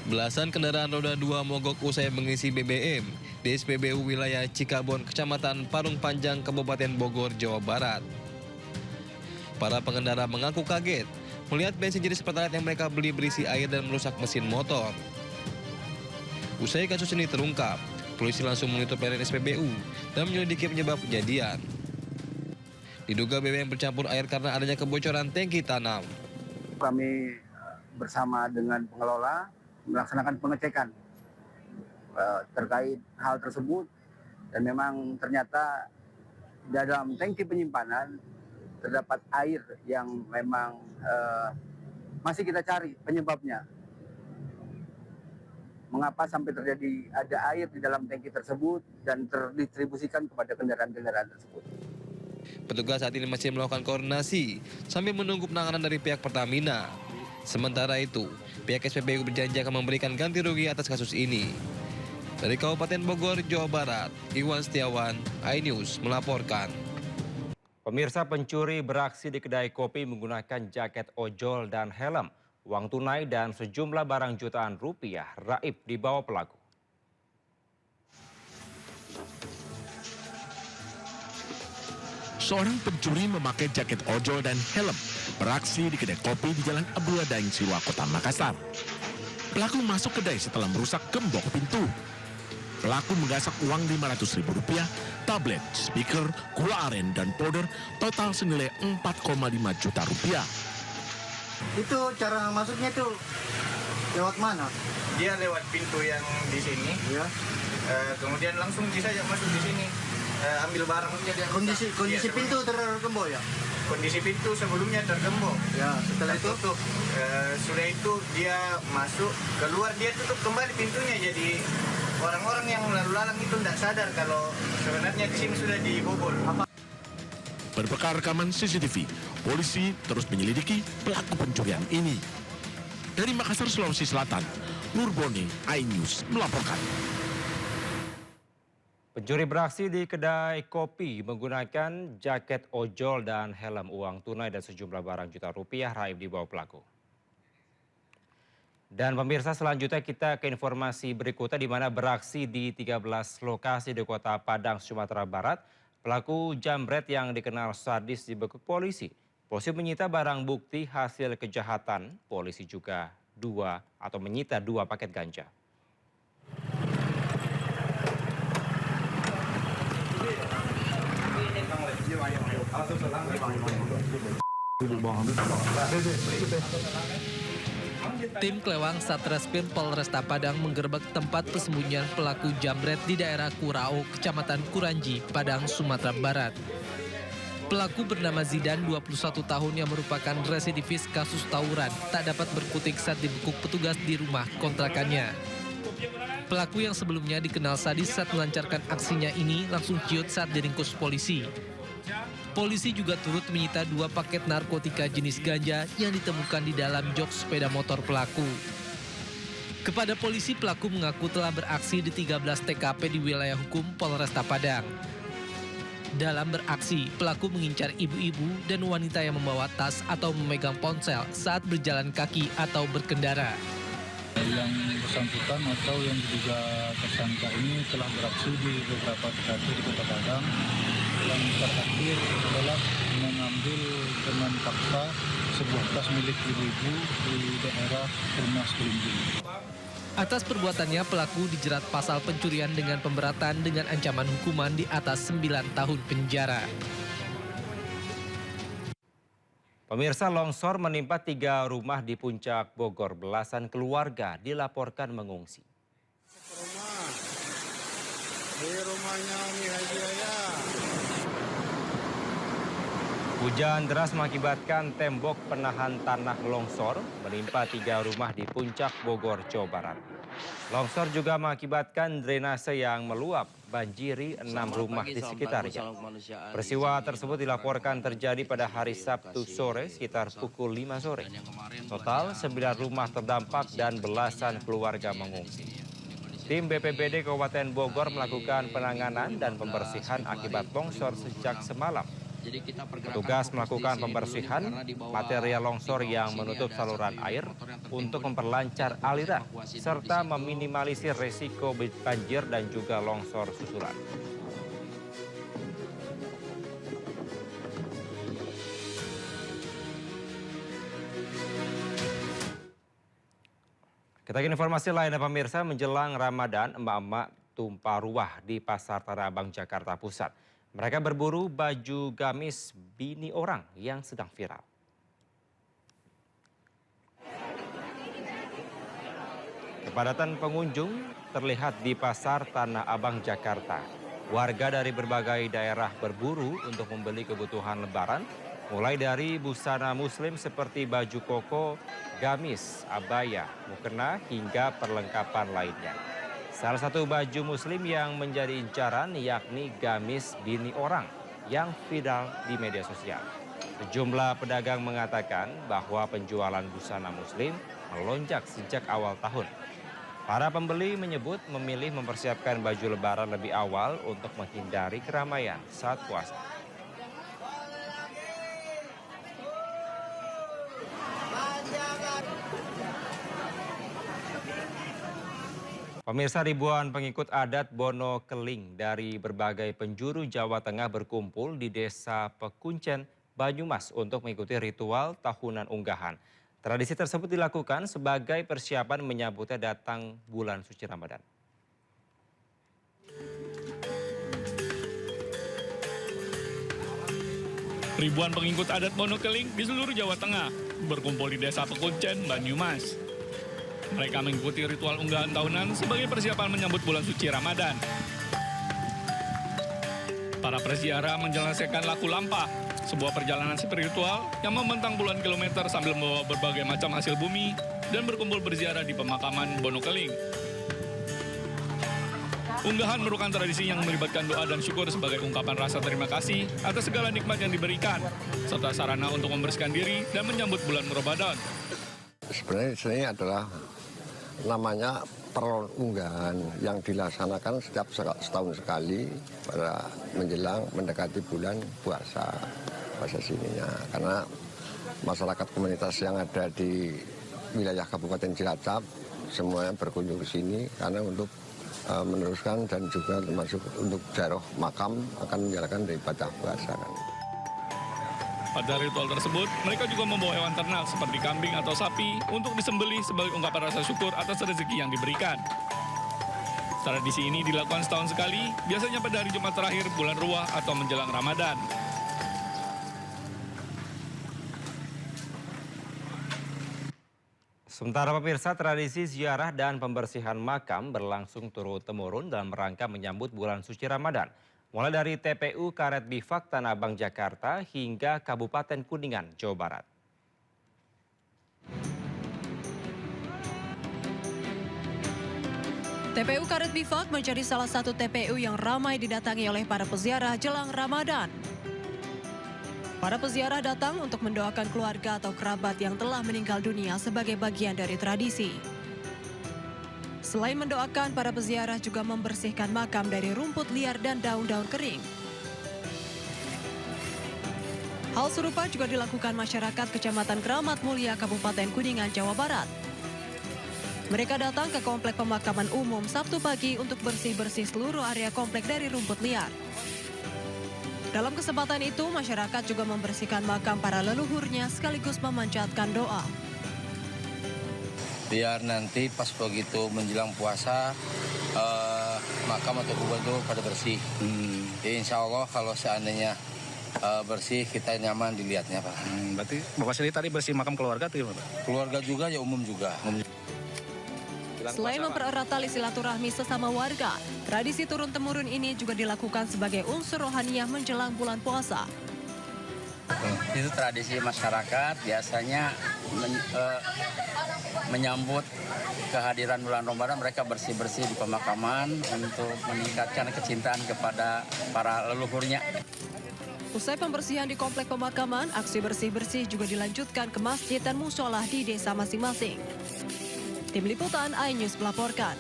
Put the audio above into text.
Belasan kendaraan roda 2 mogok usai mengisi BBM di SPBU wilayah Cikabon, Kecamatan Parung Panjang, Kabupaten Bogor, Jawa Barat. Para pengendara mengaku kaget melihat bensin jenis Pertalite yang mereka beli berisi air dan merusak mesin motor. Usai kasus ini terungkap, polisi langsung menutup area SPBU dan menyelidiki penyebab kejadian. Diduga BBM bercampur air karena adanya kebocoran tangki tanam. Kami bersama dengan pengelola melaksanakan pengecekan terkait hal tersebut, dan memang ternyata dalam tangki penyimpanan terdapat air yang memang masih kita cari penyebabnya. Mengapa sampai terjadi ada air di dalam tangki tersebut dan terdistribusikan kepada kendaraan-kendaraan tersebut. Petugas saat ini masih melakukan koordinasi sambil menunggu penanganan dari pihak Pertamina. Sementara itu, pihak SPBU berjanji akan memberikan ganti rugi atas kasus ini. Dari Kabupaten Bogor, Jawa Barat, Iwan Setiawan, iNews melaporkan. Pemirsa, pencuri beraksi di kedai kopi menggunakan jaket ojol dan helm. Uang tunai dan sejumlah barang jutaan rupiah raib dibawa pelaku. Seorang pencuri memakai jaket ojol dan helm beraksi di kedai kopi di Jalan Abdullah Daeng Siwa, Kota Makassar. Pelaku masuk kedai setelah merusak gembok pintu. Pelaku menggasak uang Rp500.000, tablet, speaker, gula aren, dan powder total senilai Rp4,5 juta. Itu cara masuknya tuh lewat mana? Dia lewat pintu yang di sini. Ya. Kemudian langsung bisa aja masuk di sini. Ambil barangnya dia. Kondisi Iya, pintu tergembok ya? Kondisi pintu sebelumnya tergembok. Ya, setelah itu tutup. Sudah itu dia masuk, keluar dia tutup kembali pintunya. Jadi orang-orang yang lalu lalang itu tidak sadar kalau sebenarnya di sini sudah dibobol. Berbekal rekaman CCTV, polisi terus menyelidiki pelaku pencurian ini. Dari Makassar, Sulawesi Selatan, Nurboni, iNews melaporkan. Pencuri beraksi di kedai kopi menggunakan jaket ojol dan helm. Uang tunai dan sejumlah barang jutaan rupiah raib dibawa pelaku. Dan pemirsa, selanjutnya kita ke informasi berikutnya, di mana beraksi di 13 lokasi di Kota Padang, Sumatera Barat. Pelaku jambret yang dikenal sadis dibekuk polisi. Polisi menyita barang bukti hasil kejahatan. Polisi juga menyita 2 paket ganja. Tim Kelewang Satreskrim Polresta Padang menggerebek tempat persembunyian pelaku jambret di daerah Kurao, Kecamatan Kuranji, Padang, Sumatera Barat. Pelaku bernama Zidan, 21 tahun, yang merupakan residivis kasus tawuran, tak dapat berkutik saat dibekuk petugas di rumah kontrakannya. Pelaku yang sebelumnya dikenal sadis saat melancarkan aksinya ini langsung ciut saat diringkus polisi. Polisi juga turut menyita 2 paket narkotika jenis ganja yang ditemukan di dalam jok sepeda motor pelaku. Kepada polisi, pelaku mengaku telah beraksi di 13 TKP di wilayah hukum Polresta Padang. Dalam beraksi, pelaku mengincar ibu-ibu dan wanita yang membawa tas atau memegang ponsel saat berjalan kaki atau berkendara. Yang bersangkutan atau yang diduga tersangka ini telah beraksi di beberapa TKP di Kota Padang. Yang terakhir adalah mengambil dengan paksa sebuah tas milik ibu-ibu di daerah Permas Kelimbing. Atas perbuatannya, pelaku dijerat pasal pencurian dengan pemberatan dengan ancaman hukuman di atas 9 tahun penjara. Pemirsa, longsor menimpa 3 rumah di Puncak Bogor. Belasan keluarga dilaporkan mengungsi. di rumahnya Umi Haji Yaya. Hujan deras mengakibatkan tembok penahan tanah longsor menimpa 3 rumah di Puncak Bogor, Jawa Barat. Longsor juga mengakibatkan drainase yang meluap, banjiri 6 rumah di sekitarnya. Peristiwa tersebut dilaporkan terjadi pada hari Sabtu sore sekitar pukul 5 sore. Total 9 rumah terdampak dan belasan keluarga mengungsi. Tim BPBD Kabupaten Bogor melakukan penanganan dan pembersihan akibat longsor sejak semalam. Petugas melakukan pembersihan material longsor yang menutup saluran air untuk memperlancar aliran serta meminimalisir resiko banjir dan juga longsor susulan. Kita ke informasi lainnya pemirsa, menjelang Ramadan, emak-emak tumpah ruah di Pasar Tanah Abang, Jakarta Pusat. Mereka berburu baju gamis bini orang yang sedang viral. Kepadatan pengunjung terlihat di Pasar Tanah Abang, Jakarta. Warga dari berbagai daerah berburu untuk membeli kebutuhan lebaran, mulai dari busana muslim seperti baju koko, gamis, abaya, mukena, hingga perlengkapan lainnya. Salah satu baju muslim yang menjadi incaran yakni gamis bini orang yang viral di media sosial. Sejumlah pedagang mengatakan bahwa penjualan busana muslim melonjak sejak awal tahun. Para pembeli menyebut memilih mempersiapkan baju lebaran lebih awal untuk menghindari keramaian saat puasa. Pemirsa, ribuan pengikut adat Bono Keling dari berbagai penjuru Jawa Tengah berkumpul di Desa Pekuncen, Banyumas untuk mengikuti ritual tahunan unggahan. Tradisi tersebut dilakukan sebagai persiapan menyambutnya datang bulan suci Ramadan. Ribuan pengikut adat Bono Keling di seluruh Jawa Tengah berkumpul di Desa Pekuncen, Banyumas. Mereka mengikuti ritual unggahan tahunan sebagai persiapan menyambut bulan suci Ramadan. Para peziarah menjelaskan laku lampah, sebuah perjalanan spiritual yang membentang puluhan kilometer sambil membawa berbagai macam hasil bumi dan berkumpul berziarah di pemakaman Bono Keling. Unggahan merupakan tradisi yang melibatkan doa dan syukur sebagai ungkapan rasa terima kasih atas segala nikmat yang diberikan, serta sarana untuk membersihkan diri dan menyambut bulan Ramadan. Sebenarnya ini adalah namanya perunggahan yang dilaksanakan setiap setahun sekali pada menjelang mendekati bulan puasa sininya. Karena masyarakat komunitas yang ada di wilayah Kabupaten Cilacap semuanya berkunjung ke sini karena untuk meneruskan dan juga termasuk untuk ziarah makam akan menjalankan ibadah puasa. Pada ritual tersebut, mereka juga membawa hewan ternak seperti kambing atau sapi untuk disembelih sebagai ungkapan rasa syukur atas rezeki yang diberikan. Tradisi ini dilakukan setahun sekali, biasanya pada hari Jumat terakhir bulan Ruah atau menjelang Ramadan. Sementara pemirsa, tradisi ziarah dan pembersihan makam berlangsung turun-temurun dalam rangka menyambut bulan suci Ramadan. Mulai dari TPU Karet Bifak Tanah Abang, Jakarta hingga Kabupaten Kuningan, Jawa Barat. TPU Karet Bifak menjadi salah satu TPU yang ramai didatangi oleh para peziarah jelang Ramadan. Para peziarah datang untuk mendoakan keluarga atau kerabat yang telah meninggal dunia sebagai bagian dari tradisi. Selain mendoakan, para peziarah juga membersihkan makam dari rumput liar dan daun-daun kering. Hal serupa juga dilakukan masyarakat Kecamatan Keramat Mulia, Kabupaten Kuningan, Jawa Barat. Mereka datang ke komplek pemakaman umum Sabtu pagi untuk bersih-bersih seluruh area komplek dari rumput liar. Dalam kesempatan itu, masyarakat juga membersihkan makam para leluhurnya sekaligus memanjatkan doa. Biar nanti pas begitu menjelang puasa, makam atau kubur itu pada bersih. Jadi insya Allah kalau seandainya bersih, kita nyaman dilihatnya, Pak. Berarti Bapak sendiri tadi bersih makam keluarga atau gimana, Pak? Keluarga juga, ya umum juga. Selain mempererat tali silaturahmi sesama warga, tradisi turun-temurun ini juga dilakukan sebagai unsur rohaniah menjelang bulan puasa. Itu tradisi masyarakat biasanya menyambut kehadiran bulan Ramadan, mereka bersih-bersih di pemakaman untuk meningkatkan kecintaan kepada para leluhurnya. Usai pembersihan di komplek pemakaman, aksi bersih-bersih juga dilanjutkan ke masjid dan mushola di desa masing-masing. Tim Liputan iNews melaporkan.